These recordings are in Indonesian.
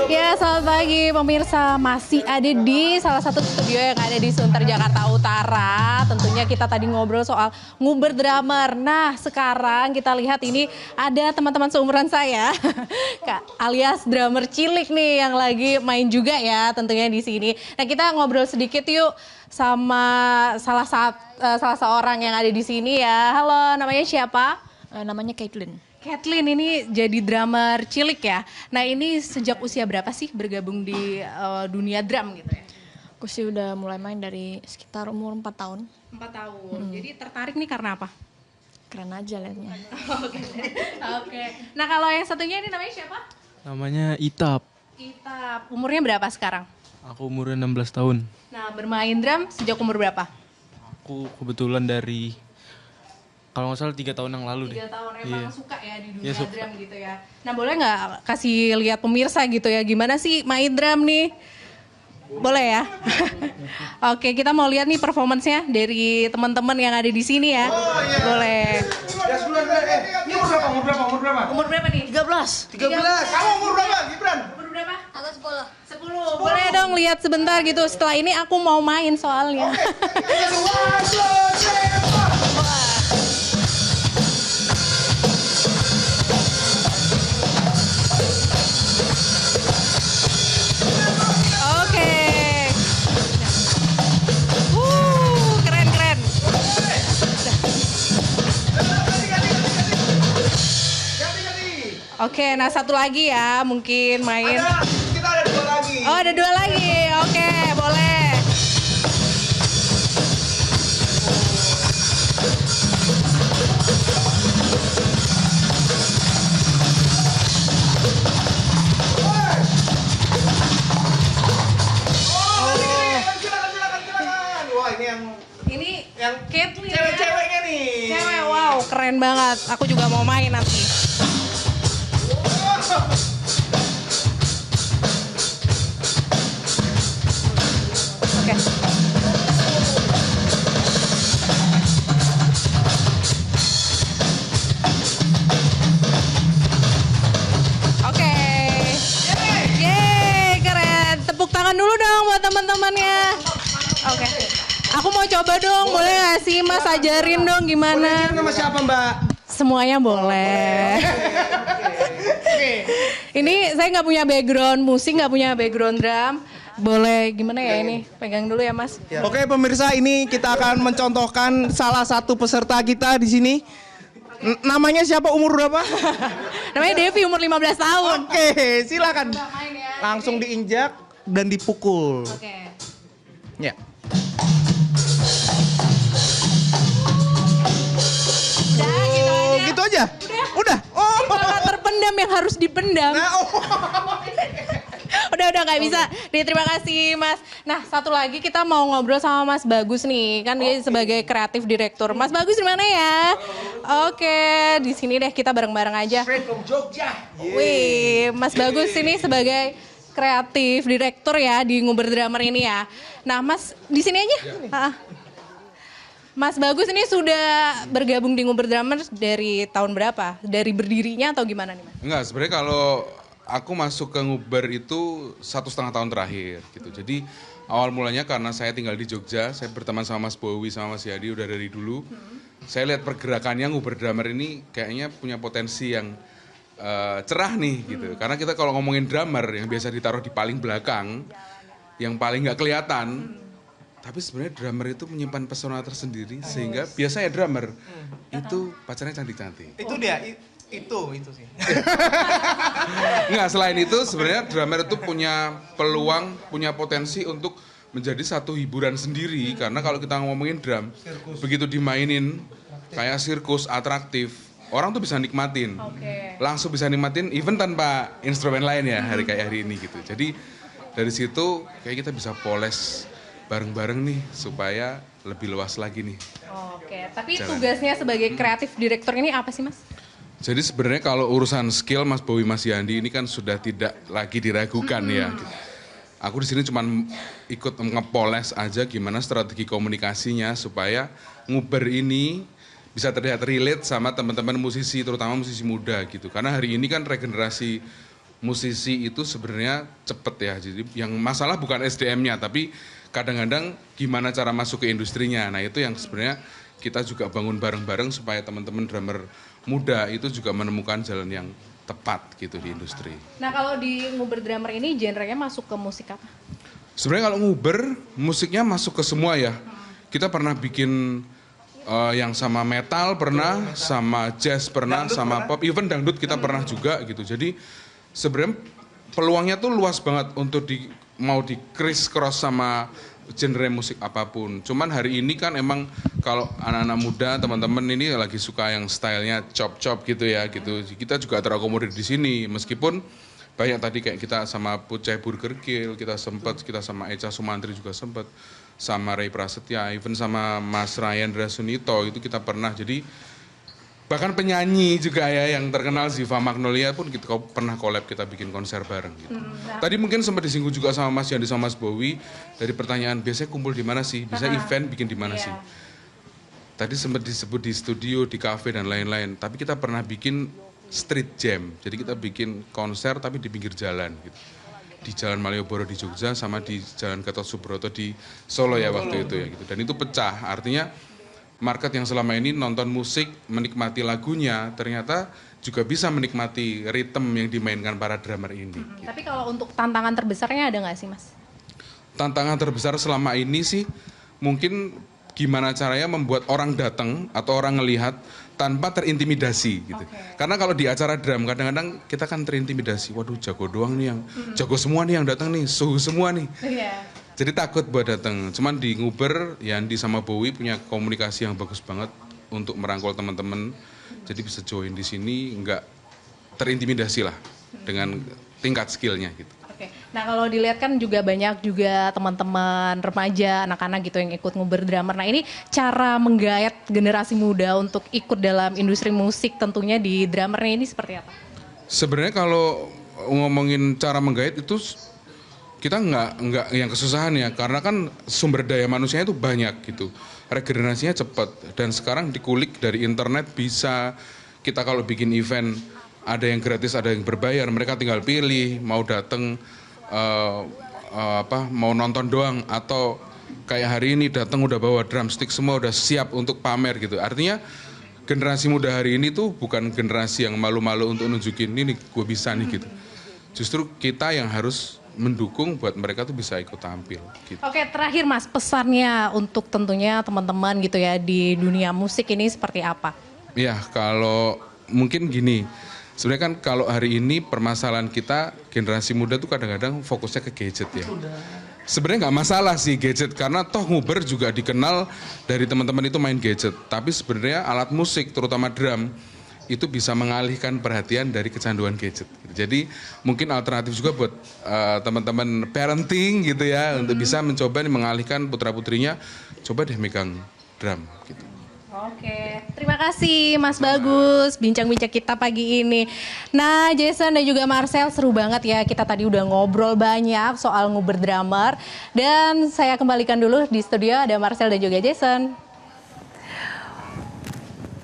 Ya, selamat pagi pemirsa. Masih ada di salah satu studio yang ada di Sunter, Jakarta Utara. Tentunya kita tadi ngobrol soal nguber drummer. Nah, sekarang kita lihat ini ada teman-teman seumuran saya, alias drummer cilik nih yang lagi main juga ya tentunya di sini. Nah, kita ngobrol sedikit yuk sama salah seorang yang ada di sini ya. Halo, namanya siapa? Namanya Caitlin. Kathleen ini jadi drummer cilik ya. Nah ini sejak usia berapa sih bergabung di dunia drum gitu ya? Aku sih udah mulai main dari sekitar umur 4 tahun. 4 tahun. Jadi tertarik nih karena apa? Keren aja liatnya. Oke. Nah kalau yang satunya ini namanya siapa? Namanya Itap. Itap. Umurnya berapa sekarang? Aku umurnya 16 tahun. Nah bermain drum sejak umur berapa? Aku kebetulan dari, kalau nggak salah 3 tahun yang lalu 3 tahun. Emang suka ya di dunia drum gitu ya. Nah boleh nggak kasih lihat pemirsa gitu ya gimana sih main drum nih? Boleh ya? Oke, kita mau lihat nih performance-nya dari teman-teman yang ada di sini ya. Boleh. Ini umur berapa? Umur berapa nih? 13. 13. Kamu umur berapa, Gibran? Umur berapa? Aku 10. 10. Boleh dong lihat sebentar gitu. Setelah ini aku mau main soalnya. Oke. Keren. Oke, nah satu lagi ya mungkin main. Kita ada 2 lagi. Oh ada 2 lagi, oke boleh. Silakan. Wah, ini yang Kathleen ya? cewek-ceweknya nih. Cewek, wow keren banget. Aku juga mau main nanti. Oke. Oke. Yeay, keren. Tepuk tangan dulu dong buat teman-temannya. Oke. Aku mau coba dong, boleh nggak sih Mas ajarin dong gimana? Nama siapa, Mbak? Semuanya boleh. Ini saya nggak punya background musik, nggak punya background drum. Boleh gimana ya ini? Pegang dulu ya Mas. Oke, pemirsa, ini kita akan mencontohkan salah satu peserta kita di sini. Namanya siapa, umur berapa? Namanya Devi, umur 15 tahun. Oke, silakan. Langsung diinjak dan dipukul. Oke. Ya. Udah gitu aja. Gitu aja? Udah? Oh. Kepala terpendam yang harus dipendam. Nah, oh. Udah nggak bisa. Terima kasih Mas. Nah satu lagi kita mau ngobrol sama Mas Bagus nih, kan dia sebagai kreatif direktur. Mas Bagus di mana ya? Oke, di sini deh kita bareng-bareng aja. Straight from Jogja. Wih, Mas Bagus ini sebagai kreatif direktur ya di Nguber Drummer ini ya. Nah Mas di sini aja. Mas Bagus ini sudah bergabung di Nguber Drummer dari tahun berapa? Dari berdirinya atau gimana nih Mas? Enggak, sebenarnya kalau aku masuk ke Nguber itu 1,5 tahun terakhir gitu. Jadi awal mulanya karena saya tinggal di Jogja, saya berteman sama Mas Bowi sama Mas Yadi udah dari dulu. Saya lihat pergerakannya Nguber Drummer ini kayaknya punya potensi yang cerah nih gitu. Karena kita kalau ngomongin drummer yang biasa ditaruh di paling belakang, yang paling nggak kelihatan, tapi sebenarnya drummer itu menyimpan pesona tersendiri sehingga biasanya drummer itu pacarnya cantik-cantik. Itu dia, itu sih. Enggak, selain itu sebenarnya drummer itu punya peluang, punya potensi untuk menjadi satu hiburan sendiri. Karena kalau kita ngomongin drum, begitu dimainin kayak sirkus, atraktif, orang tuh bisa nikmatin. Langsung bisa nikmatin even tanpa instrumen lain ya kayak hari ini gitu. Jadi dari situ kayak kita bisa poles bareng-bareng nih supaya lebih luas lagi nih. Oke, tapi tugasnya sebagai kreatif direktur ini apa sih Mas? Jadi sebenarnya kalau urusan skill Mas Bowi Mas Yandi ini kan sudah tidak lagi diragukan ya. Aku di sini cuma ikut ngepoles aja gimana strategi komunikasinya supaya Nguber ini bisa terlihat relate sama teman-teman musisi, terutama musisi muda gitu. Karena hari ini kan regenerasi musisi itu sebenarnya cepet ya. Jadi yang masalah bukan SDM-nya, tapi kadang-kadang gimana cara masuk ke industrinya. Nah itu yang sebenarnya kita juga bangun bareng-bareng supaya teman-teman drummer muda itu juga menemukan jalan yang tepat gitu di industri. Nah kalau di Nguber Drummer ini genrenya masuk ke musik apa? Sebenarnya kalau nguber musiknya masuk ke semua ya. Kita pernah bikin yang sama metal pernah, sama jazz pernah, sama pop, even dangdut kita pernah juga gitu. Jadi sebenarnya peluangnya tuh luas banget untuk mau di criss cross sama genre musik apapun. Cuman hari ini kan emang kalau anak-anak muda teman-teman ini lagi suka yang stylenya chop-chop gitu ya gitu. Kita juga terakomodir di sini meskipun banyak tadi kayak kita sama Pucai Burger Kill, kita sama Echa Sumantri juga sempat, sama Ray Prasetya, even sama Mas Ryan Drasunito itu kita pernah. Jadi bahkan penyanyi juga ya yang terkenal Ziva Magnolia pun kita pernah collab, kita bikin konser bareng gitu. Tadi mungkin sempat disinggung juga sama Mas Yandi sama Mas Bowie dari pertanyaan biasanya kumpul di mana sih? Bisa event bikin di mana sih? Tadi sempat disebut di studio, di kafe dan lain-lain. Tapi kita pernah bikin street jam. Jadi kita bikin konser tapi di pinggir jalan gitu. Di Jalan Malioboro di Jogja sama di Jalan Gatot Subroto di Solo ya waktu itu ya gitu. Dan itu pecah. Artinya market yang selama ini nonton musik, menikmati lagunya, ternyata juga bisa menikmati ritme yang dimainkan para drummer ini. Gitu. Tapi kalau untuk tantangan terbesarnya ada nggak sih Mas? Tantangan terbesar selama ini sih mungkin gimana caranya membuat orang datang atau orang ngelihat tanpa terintimidasi gitu. Karena kalau di acara drum kadang-kadang kita kan terintimidasi. Waduh jago doang nih yang, jago semua nih yang datang nih, suhu semua nih. Jadi takut buat datang. Cuman di Nguber, Yandi sama Bowie punya komunikasi yang bagus banget untuk merangkul teman-teman. Jadi bisa join di sini, nggak terintimidasi lah dengan tingkat skillnya gitu. Oke. Nah kalau dilihat kan juga banyak juga teman-teman remaja, anak-anak gitu yang ikut Nguber Drummer. Nah ini cara menggayat generasi muda untuk ikut dalam industri musik tentunya di drummernya ini seperti apa? Sebenarnya kalau ngomongin cara menggait itu kita nggak yang kesusahan ya, karena kan sumber daya manusianya itu banyak gitu, regenerasinya cepat dan sekarang dikulik dari internet bisa kita kalau bikin event ada yang gratis ada yang berbayar, mereka tinggal pilih mau datang mau nonton doang atau kayak hari ini datang udah bawa drumstick semua udah siap untuk pamer gitu. Artinya generasi muda hari ini tuh bukan generasi yang malu-malu untuk nunjukin ini gue bisa nih gitu. Justru kita yang harus mendukung buat mereka tuh bisa ikut tampil gitu. Oke, terakhir Mas, pesannya untuk tentunya teman-teman gitu ya di dunia musik ini seperti apa? Ya, kalau mungkin gini, sebenarnya kan kalau hari ini permasalahan kita generasi muda tuh kadang-kadang fokusnya ke gadget ya. Sebenarnya nggak masalah sih gadget, karena toh Nguber juga dikenal dari teman-teman itu main gadget. Tapi sebenarnya alat musik, terutama drum, itu bisa mengalihkan perhatian dari kecanduan gadget. Jadi mungkin alternatif juga buat teman-teman parenting gitu ya, untuk bisa mencoba mengalihkan putra-putrinya, coba deh megang drum gitu. Oke, terima kasih Mas Bagus bincang-bincang kita pagi ini. Nah Jason dan juga Marcel seru banget ya, kita tadi udah ngobrol banyak soal Nguber Drummer. Dan saya kembalikan dulu di studio ada Marcel dan juga Jason.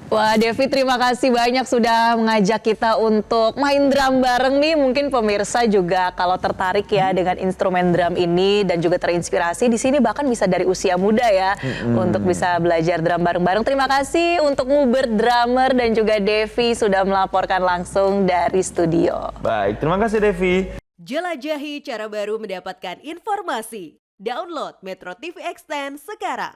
Wah Devi, terima kasih banyak sudah mengajak kita untuk main drum bareng nih. Mungkin pemirsa juga kalau tertarik ya dengan instrumen drum ini dan juga terinspirasi di sini bahkan bisa dari usia muda ya untuk bisa belajar drum bareng-bareng. Terima kasih untuk Nguber Drummer dan juga Devi sudah melaporkan langsung dari studio. Baik, terima kasih Devi. Jelajahi cara baru mendapatkan informasi. Download Metro TV Extend sekarang.